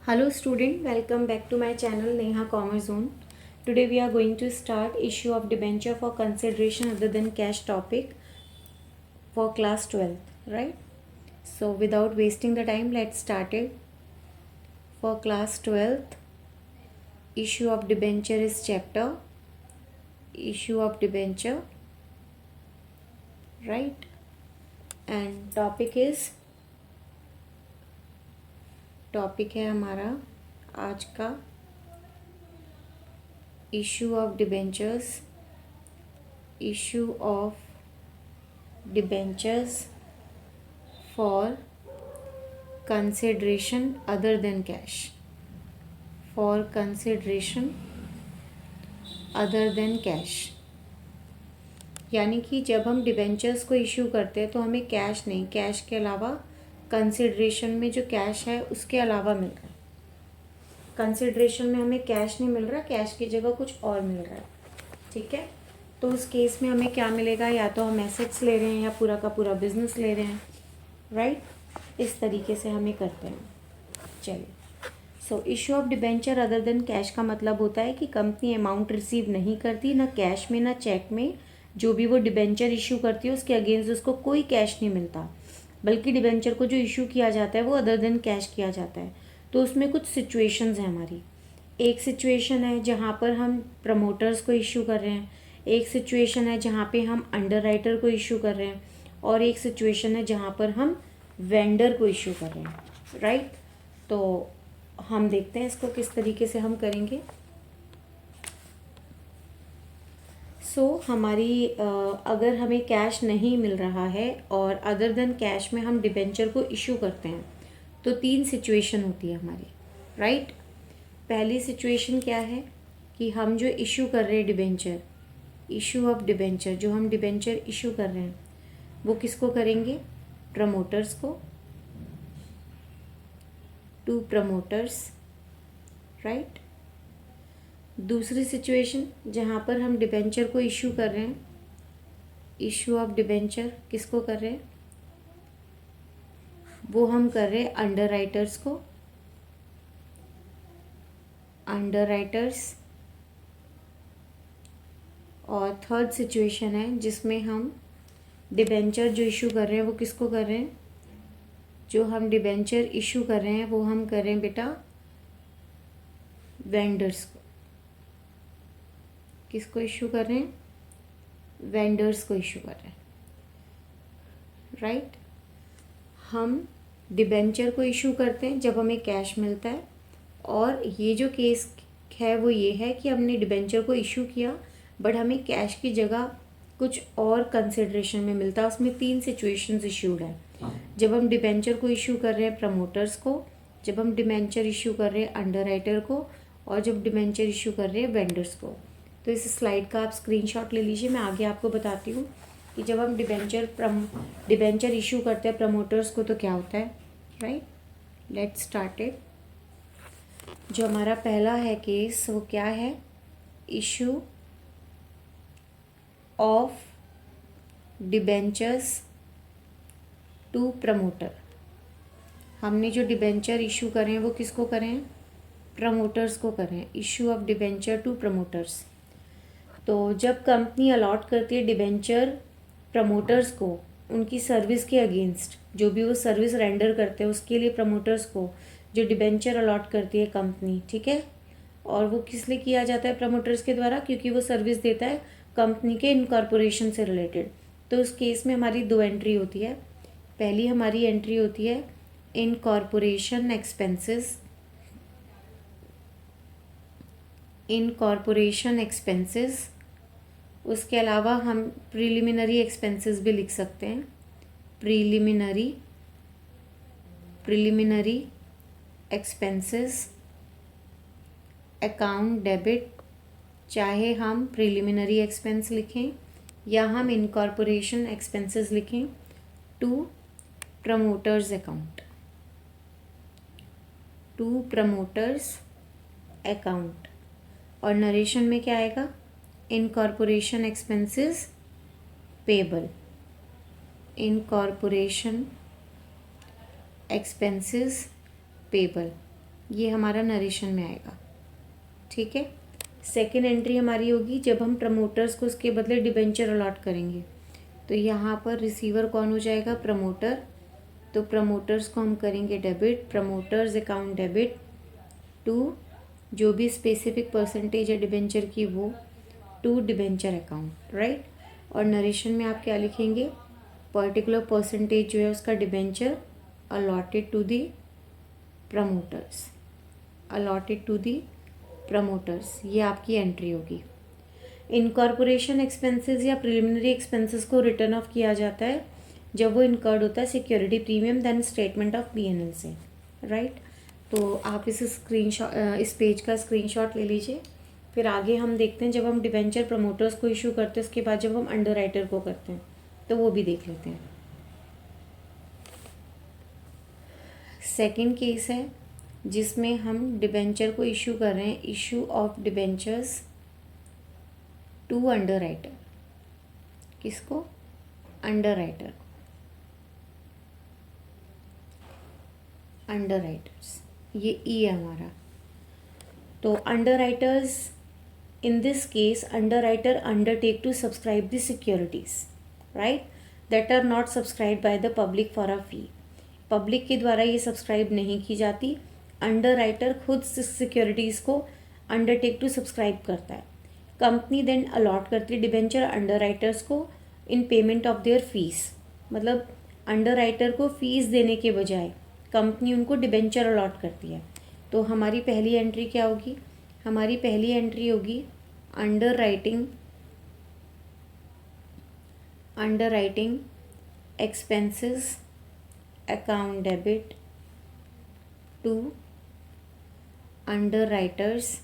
Hello student, welcome back to my channel Neha Commerce Zone. Today we are going to start issue of debenture for consideration other than cash topic for class 12th, right? So without wasting the time, let's start it. For class 12th, issue of debenture is chapter issue of debenture, right? And topic है हमारा आज का issue of debentures for consideration other than cash, यानी कि जब हम debentures को issue करते हैं तो हमें कैश नहीं, कैश के अलावा कंसिडरेशन में जो कैश है उसके अलावा मिल रहा है। कंसिडरेशन में हमें कैश नहीं मिल रहा, कैश की जगह कुछ और मिल रहा है, ठीक है। तो उस केस में हमें क्या मिलेगा, या तो हम एसेट्स ले रहे हैं या पूरा का पूरा बिजनेस ले रहे हैं, राइट। इस तरीके से हमें करते हैं। चलिए, सो issue of debenture other than cash का मतलब होता है कि कंपनी अमाउंट रिसीव नहीं करती, ना कैश में ना चेक में। जो भी वो डिबेंचर इशू करती है उसके अगेंस्ट उसको कोई कैश नहीं मिलता, बल्कि डिबेंचर को जो इशू किया जाता है वो अदर देन कैश किया जाता है। तो उसमें कुछ सिचुएशंस हैं हमारी। एक सिचुएशन है जहाँ पर हम प्रमोटर्स को इशू कर रहे हैं, एक सिचुएशन है जहाँ पे हम अंडरराइटर को इशू कर रहे हैं, और एक सिचुएशन है जहाँ पर हम वेंडर को इशू कर रहे हैं, राइट। तो हम देखते हैं इसको किस तरीके से हम करेंगे। हमारी अगर हमें कैश नहीं मिल रहा है और अदर देन कैश में हम डिबेंचर को इशू करते हैं तो 3 सिचुएशन होती है हमारी, राइट। पहली सिचुएशन क्या है कि हम जो इशू कर रहे हैं डिबेंचर, इशू ऑफ डिबेंचर, जो हम डिबेंचर इशू कर रहे हैं वो किसको करेंगे, प्रमोटर्स को, टू प्रमोटर्स, राइट। दूसरी सिचुएशन जहाँ पर हम डिबेंचर को इशू कर रहे हैं, इशू ऑफ डिबेंचर किसको कर रहे हैं, वो हम कर रहे हैं अंडरराइटर्स को, अंडरराइटर्स। और थर्ड सिचुएशन है जिसमें हम डिबेंचर जो इशू कर रहे हैं वो किसको कर रहे हैं, जो हम डिबेंचर इशू कर रहे हैं वो हम कर रहे हैं बेटा वेंडर्स को। किसको इशू कर रहे हैं, वेंडर्स को इशू कर रहे हैं, राइट। हम डिबेंचर को इशू करते हैं जब हमें कैश मिलता है, और ये जो केस है वो ये है कि हमने डिबेंचर को इशू किया बट हमें कैश की जगह कुछ और कंसिडरेशन में मिलता है। उसमें 3 सिचुएशंस इशूड है। जब हम डिबेंचर को इशू कर रहे हैं प्रमोटर्स को, जब हम डिबेंचर इशू कर रहे हैं अंडरराइटर को, और जब डिबेंचर इशू कर रहे हैं वेंडर्स को। तो इस स्लाइड का आप स्क्रीनशॉट ले लीजिए, मैं आगे आपको बताती हूँ कि जब हम डिबेंचर इशू करते हैं प्रमोटर्स को तो क्या होता है, राइट। Let's start it. जो हमारा पहला है केस वो क्या है, issue of debentures to promoter. हमने जो डिबेंचर इशू करें हैं वो किसको करें, प्रमोटर्स को करें, issue of debenture to promoters. तो जब कंपनी अलॉट करती है डिबेंचर प्रमोटर्स को उनकी सर्विस के अगेंस्ट, जो भी वो सर्विस रेंडर करते हैं उसके लिए प्रमोटर्स को जो डिबेंचर अलॉट करती है कंपनी, ठीक है। और वो किस लिए किया जाता है प्रमोटर्स के द्वारा, क्योंकि वो सर्विस देता है कंपनी के इनकॉर्पोरेशन से रिलेटेड। तो उस केस में हमारी 2 एंट्री होती है। पहली हमारी एंट्री होती है इनकॉर्पोरेशन एक्सपेंसेस, इनकॉर्पोरेशन एक्सपेंसेस। उसके अलावा हम प्रिलिमिनरी एक्सपेंसेस भी लिख सकते हैं, प्रिलिमिनरी एक्सपेंसेस, अकाउंट डेबिट, चाहे हम प्रिलिमिनरी एक्सपेंस लिखें या हम इनकॉर्पोरेशन एक्सपेंसेस लिखें, to promoters account, to promoters account. और नरेशन में क्या आएगा, incorporation expenses payable, incorporation expenses payable. ये हमारा नरेशन में आएगा, ठीक है। सेकेंड एंट्री हमारी होगी जब हम प्रमोटर्स को उसके बदले डिबेंचर अलॉट करेंगे, तो यहाँ पर रिसीवर कौन हो जाएगा, प्रमोटर। तो प्रमोटर्स को हम करेंगे debit, promoters account debit to जो भी स्पेसिफिक परसेंटेज है डिबेंचर की वो टू डिबेंचर अकाउंट, राइट। और नरेशन में आप क्या लिखेंगे, पर्टिकुलर परसेंटेज जो है उसका debenture allotted to the promoters, allotted to the promoters, ये आपकी एंट्री होगी। इनकॉर्पोरेशन एक्सपेंसेस या प्रिलिमिनरी एक्सपेंसेस को रिटर्न ऑफ किया जाता है जब वो इनकर्ड होता है security premium then statement of PNL से, राइट। तो आप इस पेज का स्क्रीनशॉट ले लीजिए। फिर आगे हम देखते हैं जब हम डिबेंचर प्रमोटर्स को इशू करते हैं उसके बाद जब हम अंडर राइटर को करते हैं तो वो भी देख लेते हैं। सेकेंड केस है जिसमें हम डिबेंचर को इशू कर रहे हैं, issue of debentures to underwriter. किसको, अंडर राइटर, अंडर राइटर्स, ये ई है हमारा। तो underwriters in this case underwriter undertake to subscribe the securities, right, that are not subscribe by the public for a fee. Public के द्वारा ये subscribe नहीं की जाती, अंडर राइटर खुद सिक्योरिटीज़ को अंडरटेक टू सब्सक्राइब करता है। कंपनी देन अलॉट करती है डिबेंचर अंडर राइटर्स को इन पेमेंट ऑफ देयर फीस, मतलब अंडर राइटर को फीस देने के बजाय कंपनी उनको डिबेंचर अलॉट करती है। तो हमारी पहली एंट्री क्या होगी, हमारी पहली एंट्री होगी underwriting expenses account debit to underwriters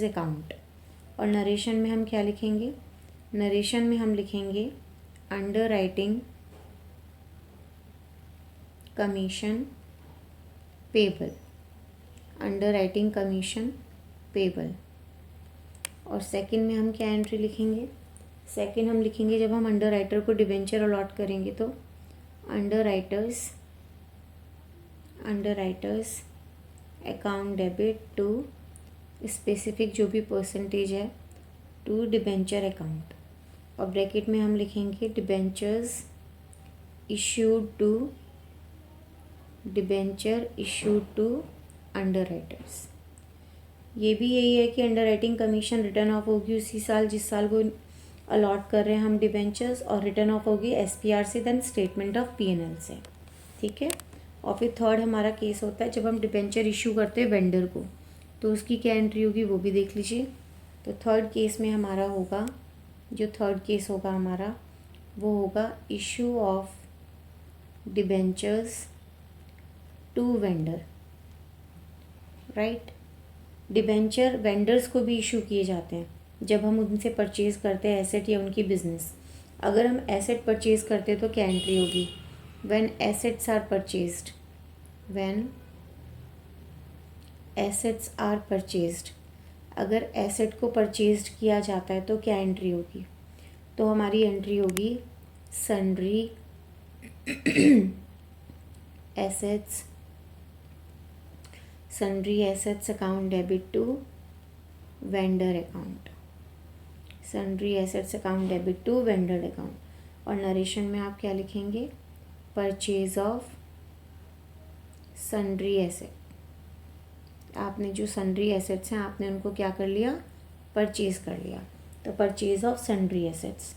account. और नरेशन में हम क्या लिखेंगे, नरेशन में हम लिखेंगे underwriting commission payable, underwriting commission payable. और सेकंड में हम क्या एंट्री लिखेंगे, सेकंड हम लिखेंगे जब हम अंडर राइटर को डिबेंचर अलॉट करेंगे तो underwriters account debit to specific जो भी परसेंटेज है टू डिबेंचर अकाउंट। और ब्रैकेट में हम लिखेंगे debenture issued to underwriters. ये भी यही है कि underwriting commission written off होगी उसी साल जिस साल वो अलॉट कर रहे हैं हम डिबेंचर्स, और रिटर्न ऑफ होगी एसपीआर से देन स्टेटमेंट ऑफ पीएनएल से, ठीक है। और फिर थर्ड हमारा केस होता है जब हम डिबेंचर इशू करते हैं वेंडर को, तो उसकी क्या एंट्री होगी वो भी देख लीजिए। तो थर्ड केस में हमारा होगा, जो थर्ड केस होगा हमारा वो होगा issue of debentures to vendor, right. Debenture vendors को भी इशू किए जाते हैं जब हम उनसे परचेज़ करते हैं एसेट या उनकी बिजनेस। अगर हम एसेट परचेज़ करते हैं तो क्या एंट्री होगी, when assets are purchased, when assets are purchased, अगर एसेट को परचेज्ड किया जाता है तो क्या एंट्री होगी, तो हमारी एंट्री होगी sundry assets account debit to vendor account, sundry assets account debit to vendor account. और नरेशन में आप क्या लिखेंगे, परचेज ऑफ सन्ड्री एसेट। आपने जो सन्ड्री एसेट्स हैं आपने उनको क्या कर लिया, परचेज कर लिया। तो परचेज ऑफ सन्ड्री एसेट्स,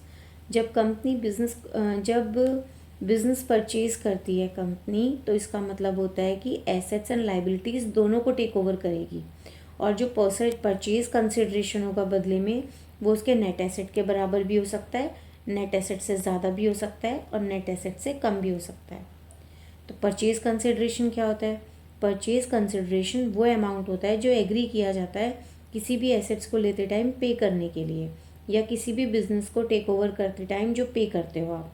जब कंपनी बिजनेस परचेज करती है कंपनी, तो इसका मतलब होता है कि एसेट्स एंड लाइबिलिटीज़ दोनों को टेक ओवर करेगी, और जो परचेज कंसिडरेशन होगा बदले में वो उसके नेट एसेट के बराबर भी हो सकता है, नेट एसेट से ज़्यादा भी हो सकता है, और नेट एसेट से कम भी हो सकता है। तो परचेज कंसिडरेशन क्या होता है, परचेज कंसिडरेशन वो अमाउंट होता है जो एग्री किया जाता है किसी भी एसेट्स को लेते टाइम पे करने के लिए, या किसी भी बिजनेस को टेक ओवर करते टाइम जो पे करते हो आप।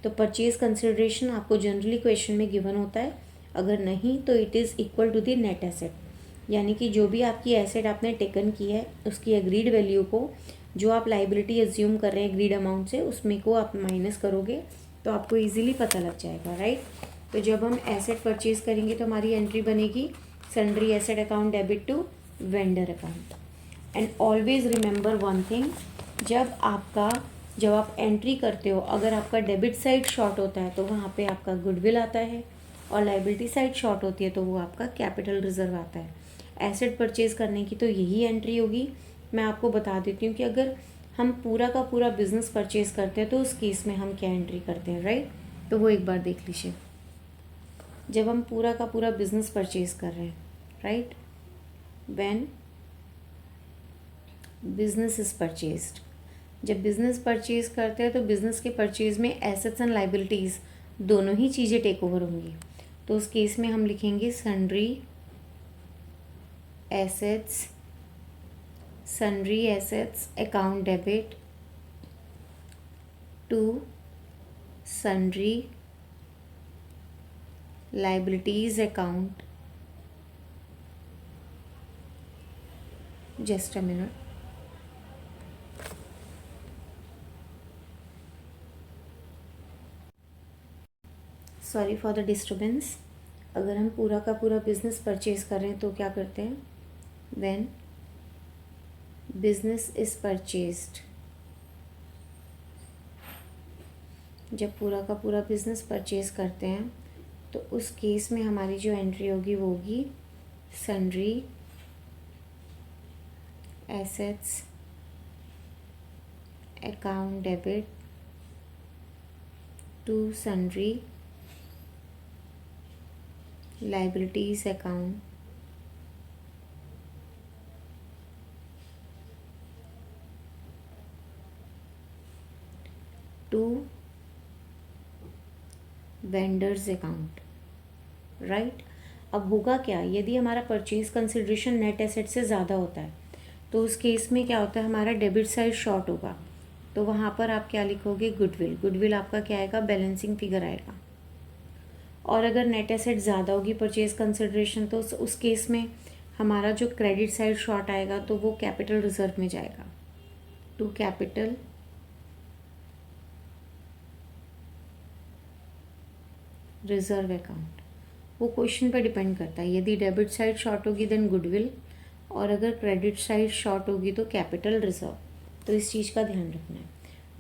तो परचेज कंसिडरेशन आपको जनरली क्वेश्चन में गिवन होता है, अगर नहीं तो it is equal to the net asset, यानी कि जो भी आपकी एसेट आपने टेकन की है उसकी एग्रीड वैल्यू को जो आप लाइबिलिटी एज्यूम कर रहे हैं एग्रीड अमाउंट से, उसमें को आप माइनस करोगे तो आपको इजीली पता लग जाएगा, राइट। तो जब हम एसेट परचेज करेंगे तो हमारी एंट्री बनेगी sundry asset account debit to vendor account. And always remember one thing, जब आप एंट्री करते हो, अगर आपका डेबिट साइड शॉर्ट होता है तो वहाँ पे आपका गुडविल आता है, और लाइबिलिटी साइड शॉर्ट होती है तो वो आपका कैपिटल रिजर्व आता है। एसेट परचेज करने की तो यही एंट्री होगी। मैं आपको बता देती हूँ कि अगर हम पूरा का पूरा बिजनेस परचेज करते हैं तो उस केस में हम क्या एंट्री करते हैं, राइट। तो वो एक बार देख लीजिए। जब हम पूरा का पूरा बिजनेस परचेज कर रहे हैं, right, when business is purchased, जब बिजनेस परचेज करते हैं तो बिजनेस के परचेज में एसेट्स एंड लाइबिलिटीज़ दोनों ही चीज़ें टेक ओवर होंगी। तो उस केस में हम लिखेंगे sundry assets account debit to sundry liabilities account. Just a minute, sorry for the disturbance. अगर हम पूरा का पूरा बिजनेस परचेज कर रहे हैं तो क्या करते हैं, व्हेन बिजनेस इज परचेज्ड, जब पूरा का पूरा बिजनेस परचेज करते हैं तो उस केस में हमारी जो एंट्री होगी वो होगी sundry assets account debit to sundry liabilities account to vendors account, right. अब होगा क्या, यदि हमारा परचेज कंसिडरेशन नेट एसेट से ज़्यादा होता है तो उस केस में क्या होता है, हमारा डेबिट साइड शॉर्ट होगा। तो वहाँ पर आप क्या लिखोगे, गुडविल। गुडविल आपका क्या आएगा, बैलेंसिंग फिगर आएगा। और अगर नेट एसेट ज़्यादा होगी परचेज कंसिडरेशन तो उस केस में हमारा जो क्रेडिट साइड शॉर्ट आएगा तो वो कैपिटल रिजर्व में जाएगा, टू कैपिटल रिजर्व अकाउंट। वो क्वेश्चन पर डिपेंड करता है, यदि डेबिट साइड शॉर्ट होगी देन गुडविल, और अगर क्रेडिट साइड शॉर्ट होगी तो कैपिटल रिजर्व। तो इस चीज़ का ध्यान रखना है।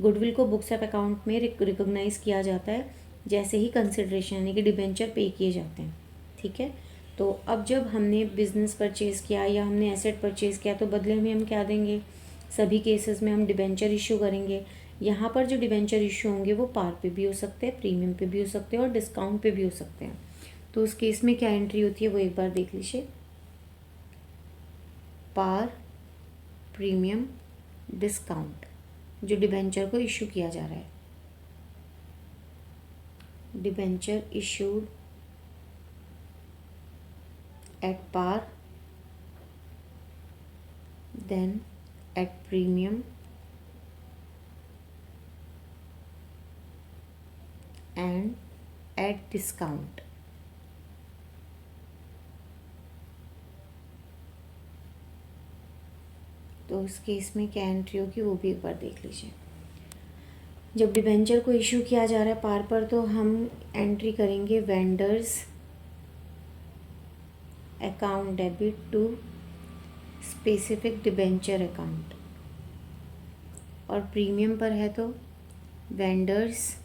गुडविल को बुक्स ऑफ अकाउंट में रिकॉग्नाइज किया जाता है जैसे ही कंसिडरेशन यानी कि डिबेंचर पे किए जाते हैं, ठीक है। तो अब जब हमने बिजनेस परचेज किया या हमने एसेट परचेज किया तो बदले में हम क्या देंगे, सभी केसेस में हम डिबेंचर इशू करेंगे। यहाँ पर जो डिबेंचर इशू होंगे वो पार पे भी हो सकते हैं, प्रीमियम पे भी हो सकते हैं और डिस्काउंट पे भी हो सकते हैं। तो उस केस में क्या एंट्री होती है वो एक बार देख लीजिए, पार, प्रीमियम, डिस्काउंट, जो डिबेंचर को इशू किया जा रहा है। Debenture issued at par, then at premium and at discount. तो उस केस में क्या एंट्री होगी वो भी एक बार देख लीजिए। जब डिबेंचर को इशू किया जा रहा है पार पर तो हम एंट्री करेंगे vendors account debit to specific debenture account, और प्रीमियम पर है तो vendors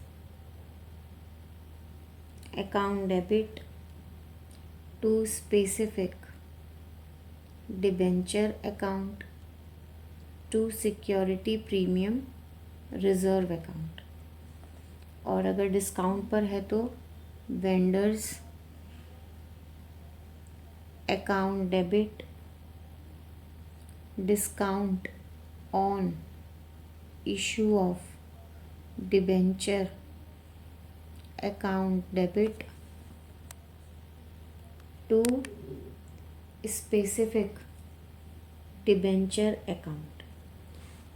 account debit to specific debenture account to security premium reserve account, और अगर डिस्काउंट पर है तो vendors account debit discount on issue of debenture account debit to specific debenture account.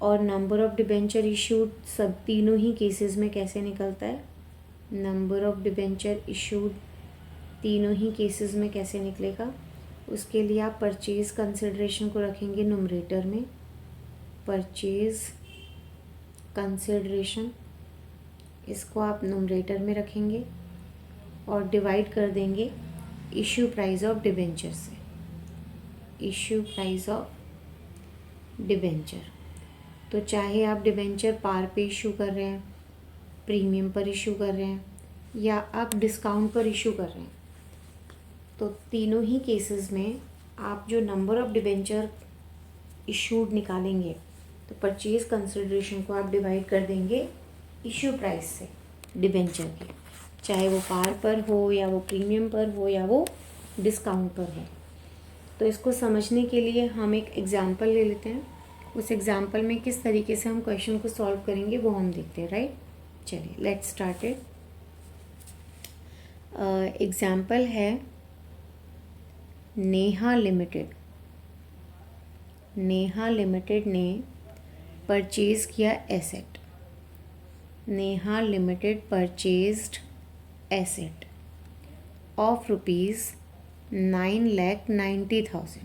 और नंबर ऑफ डिबेंचर इशूड सब तीनों ही cases में कैसे निकलता है, नंबर ऑफ डिबेंचर इशूड तीनों ही केसेस में कैसे निकलेगा, उसके लिए आप परचेज कंसिडरेशन को रखेंगे नुमरेटर में, परचेज कंसिडरेशन इसको आप नुमरेटर में रखेंगे, और डिवाइड कर देंगे इश्यू प्राइस ऑफ डिबेंचर से, इश्यू प्राइस ऑफ डिबेंचर। तो चाहे आप डिबेंचर पार पे इशू कर रहे हैं, प्रीमियम पर इशू कर रहे हैं, या आप डिस्काउंट पर इशू कर रहे हैं, तो तीनों ही केसेस में आप जो नंबर ऑफ डिबेंचर इशूड निकालेंगे, तो परचेज कंसिडरेशन को आप डिवाइड कर देंगे इशू प्राइस से डिबेंचर के, चाहे वो पार पर हो या वो प्रीमियम पर हो या वो डिस्काउंट पर हो। तो इसको समझने के लिए हम एक एग्जांपल ले लेते हैं। उस एग्जांपल में किस तरीके से हम क्वेश्चन को सॉल्व करेंगे वो हम देखते हैं, राइट। चलिए लेट्स स्टार्ट इट। एग्जांपल है नेहा लिमिटेड। नेहा लिमिटेड ने परचेज़ किया asset. Neha limited purchased asset of ₹9,90,000।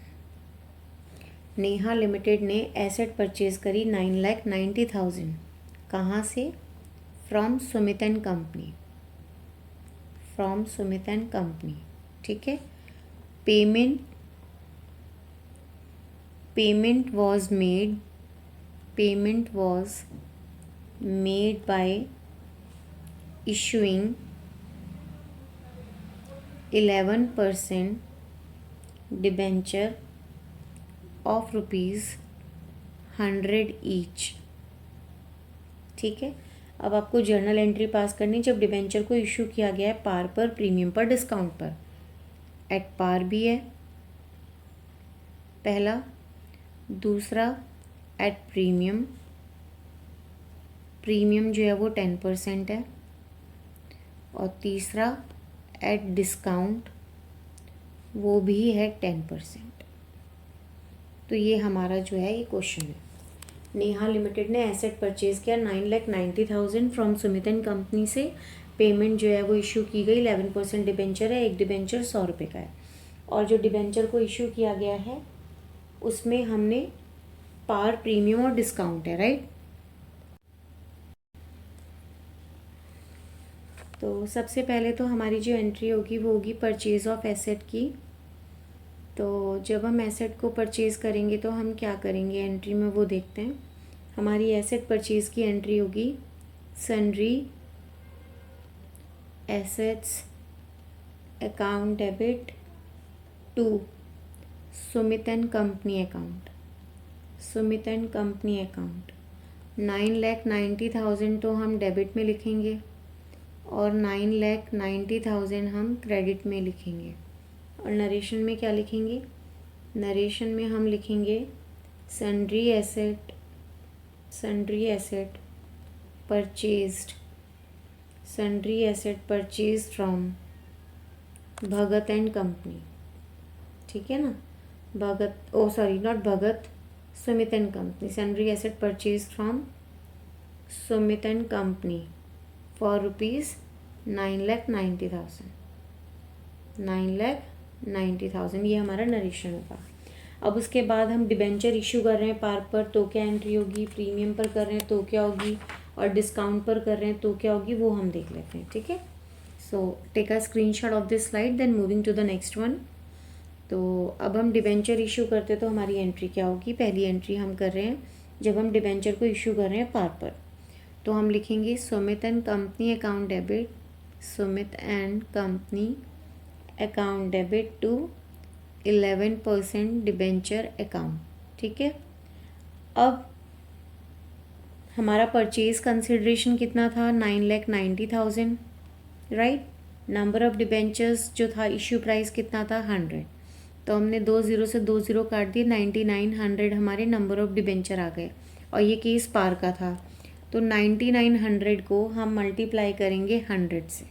Neha limited ने एसेट परचेज़ करी 9,90,000। कहाँ से? From Sumit and company, from Sumit and company, ठीक है। Payment was made by issuing 11% debenture of ₹100 each, ठीक है। अब आपको जर्नल एंट्री पास करनी जब डिबेंचर को इशू किया गया है पार पर, प्रीमियम पर, डिस्काउंट पर। एट पार भी है पहला, दूसरा एट प्रीमियम, प्रीमियम जो है वो 10% है, और तीसरा एट डिस्काउंट वो भी है 10%। तो ये हमारा जो है ये क्वेश्चन है। नेहा लिमिटेड ने एसेट परचेज़ किया 9,90,000 फ्रॉम सुमित एंड कंपनी से। पेमेंट जो है वो इशू की गई, 11% डिबेंचर है, एक डिबेंचर 100 रुपये का है, और जो डिबेंचर को इशू किया गया है उसमें हमने पार, प्रीमियम और डिस्काउंट है, राइट। तो सबसे पहले तो हमारी जो एंट्री होगी वो होगी परचेज़ ऑफ एसेट की। तो जब हम एसेट को परचेज़ करेंगे तो हम क्या करेंगे एंट्री में वो देखते हैं। हमारी एसेट परचेज़ की एंट्री होगी sundry assets account debit to Sumit and company account, Sumit and company account. 9,90,000 तो हम डेबिट में लिखेंगे और 9,90,000 हम क्रेडिट में लिखेंगे। और नरेशन में क्या लिखेंगे? नरेशन में हम लिखेंगे sundry asset purchased, sundry asset purchased from Bhagat and company, ठीक है ना। Bhagat, oh sorry not Bhagat, Sumit and company. Sundry asset purchased from Sumit and company for ₹9,90,000, 9,90,000, ये हमारा नरेशन होगा। अब उसके बाद हम डिबेंचर इशू कर रहे हैं पार पर तो क्या एंट्री होगी, प्रीमियम पर कर रहे हैं तो क्या होगी, और डिस्काउंट पर कर रहे हैं तो क्या होगी, वो हम देख लेते हैं, ठीक है। So take a screenshot of this slide, then moving to the next one. तो अब हम डिबेंचर इशू करते तो हमारी एंट्री क्या होगी। पहली एंट्री हम कर रहे हैं जब हम डिबेंचर को इशू कर रहे हैं पार पर, तो हम लिखेंगे Sumit and company account debit, Sumit and company account debit to 11% debenture account, ठीक है। अब हमारा परचेज कंसिडरेशन कितना था? 9,90,000, राइट। नंबर ऑफ डिबेंचर्स जो था, इश्यू प्राइस कितना था? 100। तो हमने 2 0 से 2 0 काट दिए, 9900 हमारे नंबर ऑफ डिबेंचर आ गए, और ये केस पार का था। तो 9900 को हम मल्टीप्लाई करेंगे 100 से,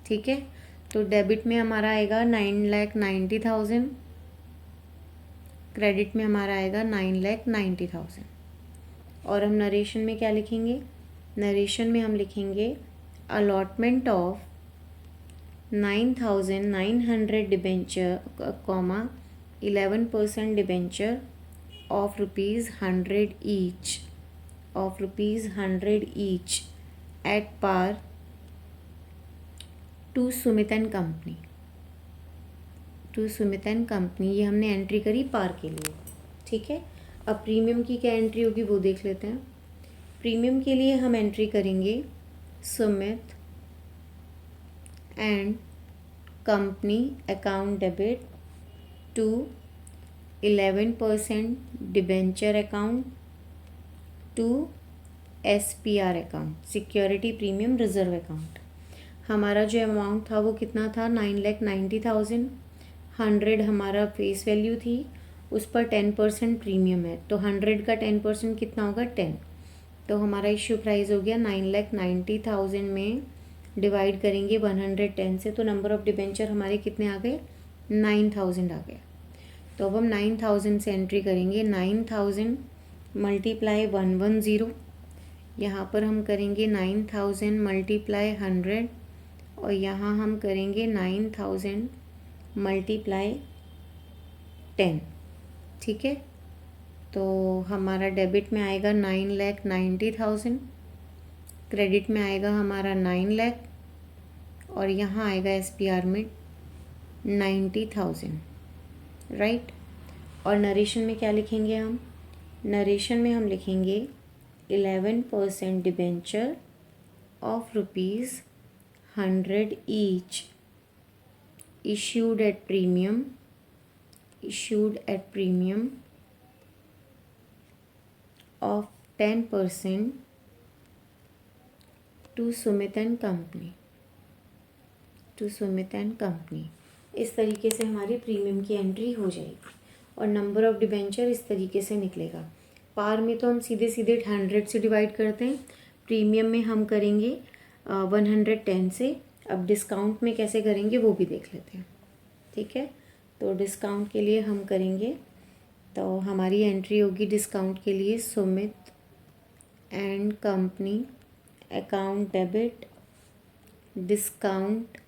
ठीक है। तो डेबिट में हमारा आएगा 9,90,000, क्रेडिट में हमारा आएगा 9,90,000। और हम नरेशन में क्या लिखेंगे? नरेशन में हम लिखेंगे allotment of 9,900 debenture, 11% debenture of ₹100 each, of ₹100 each at par to Sumit and company, to Sumit and company, ये हमने एंट्री करी पार के लिए, ठीक है। अब प्रीमियम की क्या एंट्री होगी वो देख लेते हैं। प्रीमियम के लिए हम एंट्री करेंगे Sumit and company account debit to 11% debenture account to SPR account, security premium reserve account. हमारा जो अमाउंट था वो कितना था, 9,90,000। 100 हमारा फेस वैल्यू थी, उस पर 10% प्रीमियम है, तो 100 का 10% कितना होगा, 10। तो हमारा इश्यू प्राइस हो गया 9,90,000 में डिवाइड करेंगे 110 से, तो नंबर ऑफ़ डिबेंचर हमारे कितने आ गए, 9,000 आ गया। तो अब हम 9,000 से एंट्री करेंगे, 9,000 मल्टीप्लाई 110, यहाँ पर हम करेंगे 9,000 मल्टीप्लाई 100 और यहाँ हम करेंगे 9,000 मल्टीप्लाई 10, ठीक है। तो हमारा डेबिट में आएगा 9,90,000, क्रेडिट में आएगा हमारा 9 लाख और यहाँ आएगा SPR में 90,000, राइट। और नरेशन में क्या लिखेंगे हम, नरेशन में हम लिखेंगे 11% debenture of ₹100 each issued at premium of 10% to Sumit and company, to Sumit and company. इस तरीके से हमारी प्रीमियम की एंट्री हो जाएगी और नंबर ऑफ़ डिबेंचर इस तरीके से निकलेगा। पार में तो हम सीधे सीधे 100 से डिवाइड करते हैं, प्रीमियम में हम करेंगे 110 से। अब डिस्काउंट में कैसे करेंगे वो भी देख लेते हैं, ठीक है। तो डिस्काउंट के लिए हम करेंगे, तो हमारी एंट्री होगी डिस्काउंट के लिए Sumit and company account debit discount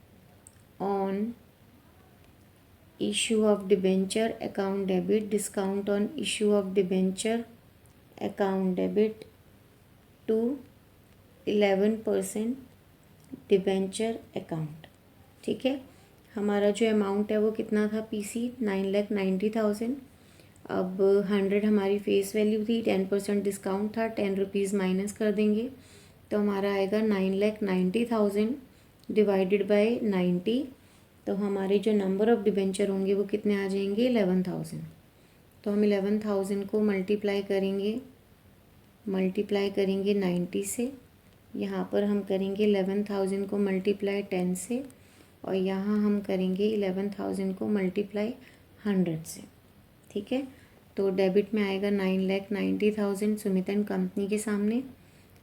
on issue of debenture account debit, discount on issue of debenture account debit to 11% debenture account, ठीक है। हमारा जो अमाउंट है वो कितना था, PC 9,90,000। अब 100 हमारी फेस वैल्यू थी, 10% डिस्काउंट था, 10 रुपीज़ माइनस कर देंगे तो हमारा आएगा 9,90,000 डिवाइडेड बाय 90। तो हमारे जो नंबर ऑफ़ डिबेंचर होंगे वो कितने आ जाएंगे, 11,000। तो हम 11,000 को मल्टीप्लाई करेंगे 90 से, यहाँ पर हम करेंगे 11,000 को मल्टीप्लाई 10 से और यहाँ हम करेंगे 11,000 को मल्टीप्लाई 100 से, ठीक है। तो डेबिट में आएगा 9,90,000 सुमित एंड कंपनी के सामने,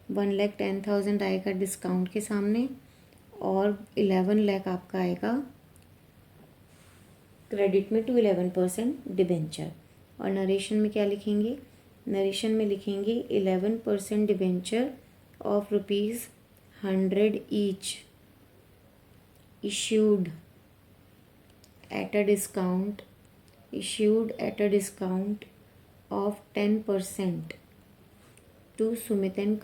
1,10,000 आएगा डिस्काउंट के सामने और 11 लाख आपका आएगा क्रेडिट में टू 11% डिबेंचर। और नरेशन में क्या लिखेंगे, नरेशन में लिखेंगे 11% debenture of ₹100 each issued at a discount of 10% to Sumit and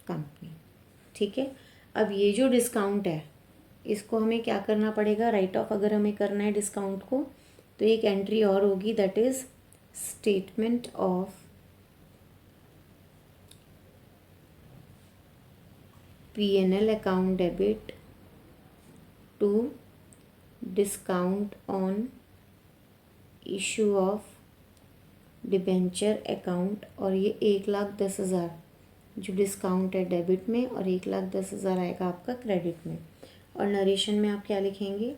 company, ठीक है। अब ये जो डिस्काउंट है इसको हमें क्या करना पड़ेगा, राइट ऑफ अगर हमें करना है डिस्काउंट को तो एक एंट्री और होगी, that is statement of P&L account debit to discount on issue of debenture account. और ये 1,10,000 जो डिस्काउंट है डेबिट में और 1,10,000 आएगा आपका क्रेडिट में। और नरेशन में आप क्या लिखेंगे,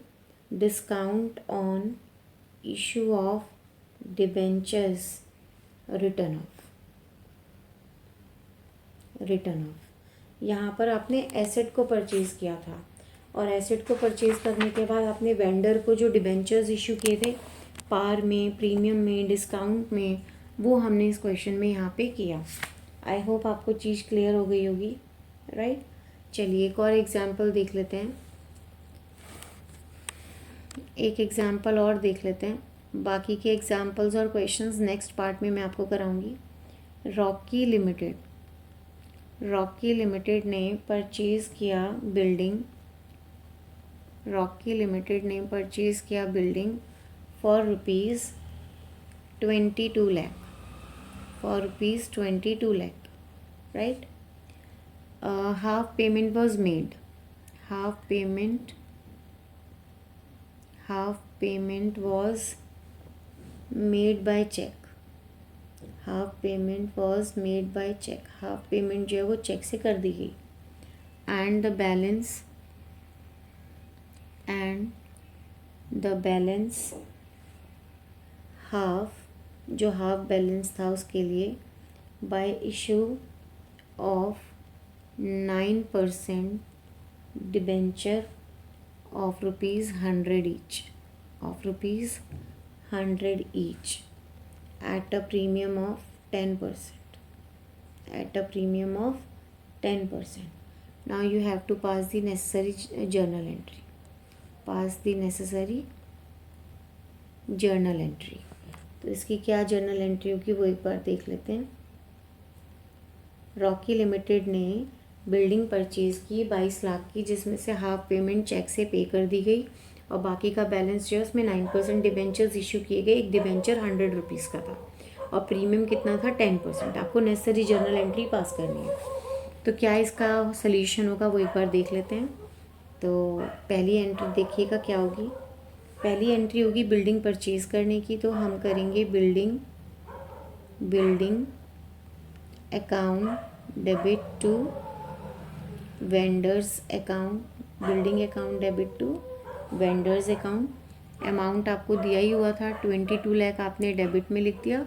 discount on issue of debentures return of. यहाँ पर आपने एसेट को परचेज़ किया था और एसेट को परचेज़ करने के बाद आपने वेंडर को जो डिबेंचर्स इशू किए थे पार में, प्रीमियम में, डिस्काउंट में, वो हमने इस क्वेश्चन में यहाँ पे किया। आई होप आपको चीज़ क्लियर हो गई होगी, राइट। चलिए एक और एग्जांपल देख लेते हैं, एक एग्जांपल और देख लेते हैं। बाकी के एग्जांपल्स और क्वेश्चंस नेक्स्ट पार्ट में मैं आपको कराऊंगी। रॉकी लिमिटेड ने परचेज़ किया बिल्डिंग, रॉकी लिमिटेड ने परचेज़ किया building for rupees 22 lakh, for rupees 22 lakh, right. Half payment was made, half payment was made by check, half payment was made by cheque, half payment जो है वो cheque से कर दी गई. एंड द बैलेंस हाफ, जो हाफ बैलेंस था उसके लिए by issue of 9% debenture of rupees 100 each, of rupees 100 each at a premium of 10%, at a premium of 10%. Now you have to pass the necessary journal entry, pass the necessary journal entry. तो इसकी क्या journal entry होगी वो एक बार देख लेते हैं. रॉकी लिमिटेड ने बिल्डिंग परचेज़ की 22 लाख की, जिसमें से हाफ पेमेंट चेक से पे कर दी गई और बाकी का बैलेंस जो है उसमें 9% डिबेंचर्स इशू किए गए. एक डिबेंचर 100 रुपीज़ का था और प्रीमियम कितना था 10%. आपको नेसेसरी जर्नल एंट्री पास करनी है. तो क्या इसका सल्यूशन होगा वो एक बार देख लेते हैं. तो पहली एंट्री देखिएगा क्या होगी. पहली एंट्री होगी बिल्डिंग परचेज़ करने की, तो हम करेंगे building account debit to vendors account, building account debit to vendors account. Amount आपको दिया ही हुआ था 22 लाख, आपने डेबिट में लिख दिया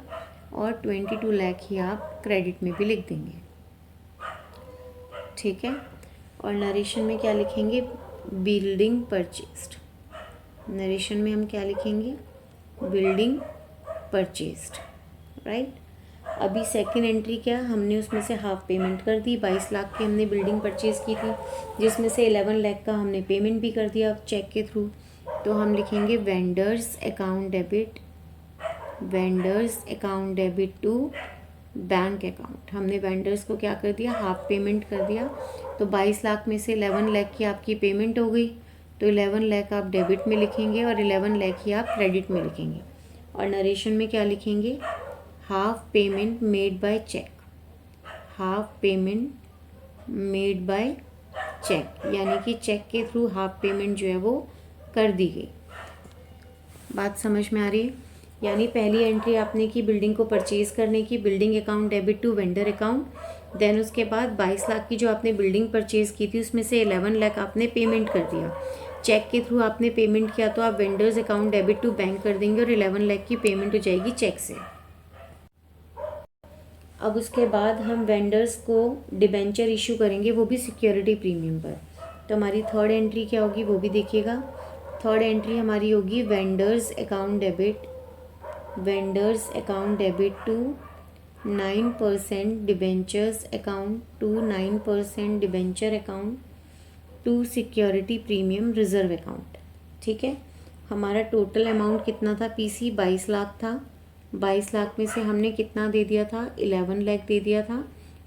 और 22 लाख ही आप क्रेडिट में भी लिख देंगे, ठीक है. और नरेशन में क्या लिखेंगे, बिल्डिंग परचेस्ड. नरेशन में हम क्या लिखेंगे, बिल्डिंग परचेस्ड, राइट. अभी सेकंड एंट्री क्या, हमने उसमें से हाफ पेमेंट कर दी. 22 लाख की हमने बिल्डिंग परचेज़ की थी, जिसमें से 11 लाख का हमने पेमेंट भी कर दिया चेक के थ्रू. तो हम लिखेंगे vendors account debit to bank account. हमने वेंडर्स को क्या कर दिया, हाफ पेमेंट कर दिया. तो 22 लाख में से 11 लाख की आपकी पेमेंट हो गई, तो 11 लाख आप डेबिट में लिखेंगे और 11 लाख ही आप क्रेडिट में लिखेंगे. और नरेशन में क्या लिखेंगे, half payment made by cheque, half payment made by cheque, यानी कि चेक के थ्रू हाफ पेमेंट जो है वो कर दी गई. बात समझ में आ रही है. यानी पहली एंट्री आपने की बिल्डिंग को परचेज़ करने की, building account debit to vendor account. Then उसके बाद 22 लाख की जो आपने बिल्डिंग परचेज़ की थी उसमें से 11 लाख आपने पेमेंट कर दिया. चेक के थ्रू आपने पेमेंट किया तो आप vendors account debit to bank कर देंगे और 11 लाख की पेमेंट हो जाएगी चेक से. अब उसके बाद हम वेंडर्स को डिबेंचर इशू करेंगे, वो भी सिक्योरिटी प्रीमियम पर. तो हमारी थर्ड एंट्री क्या होगी वो भी देखिएगा. थर्ड एंट्री हमारी होगी vendors account debit to 9% debentures account, to 9% debenture account to security premium reserve account, ठीक है. हमारा टोटल अमाउंट कितना था, पीसी 22 लाख था. 22 लाख में से हमने कितना दे दिया था, 11 लाख दे दिया था.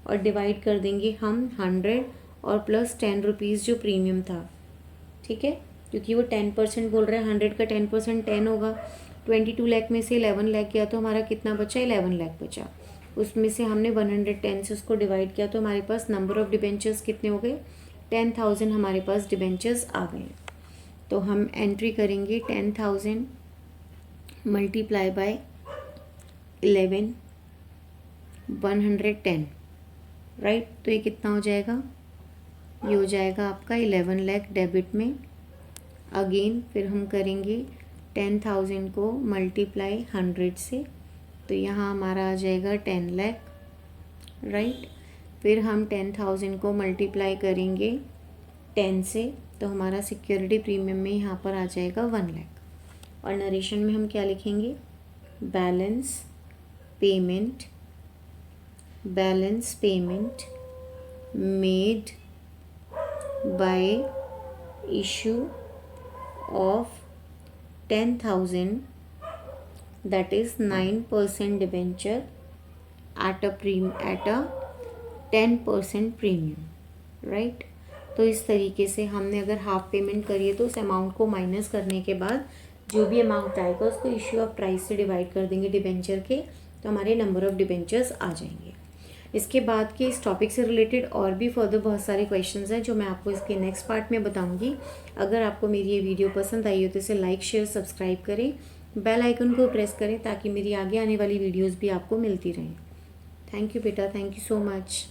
और डिवाइड कर देंगे हम 100 और प्लस 10 रुपीज़ जो प्रीमियम था, ठीक है, क्योंकि वो 10% बोल रहे हैं. 100 का 10% 10 होगा. 22 लाख में से 11 लाख गया तो हमारा कितना बचा, 11 लाख बचा. उसमें से हमने 110 से उसको डिवाइड किया तो हमारे पास नंबर ऑफ़ डिबेंचर्स कितने हो गए, 10,000 हमारे पास डिबेंचर्स आ गए. तो हम एंट्री करेंगे 10,000 मल्टीप्लाई बाय 11, 110, राइट. तो ये कितना हो जाएगा, ये हो जाएगा आपका 11 लाख डेबिट में. अगेन फिर हम करेंगे 10,000 को मल्टीप्लाई 100 से, तो यहाँ हमारा आ जाएगा 10 लाख, राइट. फिर हम 10,000 को मल्टीप्लाई करेंगे 10 से, तो हमारा सिक्योरिटी प्रीमियम में यहाँ पर आ जाएगा 1 लाख. और नरेशन में हम क्या लिखेंगे, balance payment made bye issue of 10,000, that is 9% debenture at a 10% premium, right. तो इस तरीके से हमने अगर हाफ पेमेंट करी है तो उस अमाउंट को माइनस करने के बाद जो भी अमाउंट आएगा उसको इश्यू ऑफ प्राइस से डिवाइड कर देंगे डिबेंचर के, तो हमारे नंबर ऑफ डिबेंचर्स आ जाएंगे। इसके बाद के इस टॉपिक से रिलेटेड और भी फर्दर बहुत सारे क्वेश्चंस हैं जो मैं आपको इसके नेक्स्ट पार्ट में बताऊंगी। अगर आपको मेरी ये वीडियो पसंद आई हो तो इसे लाइक शेयर सब्सक्राइब करें, बेल आइकन को प्रेस करें ताकि मेरी आगे आने वाली वीडियोज़ भी आपको मिलती रहें। थैंक यू बेटा, थैंक यू सो मच।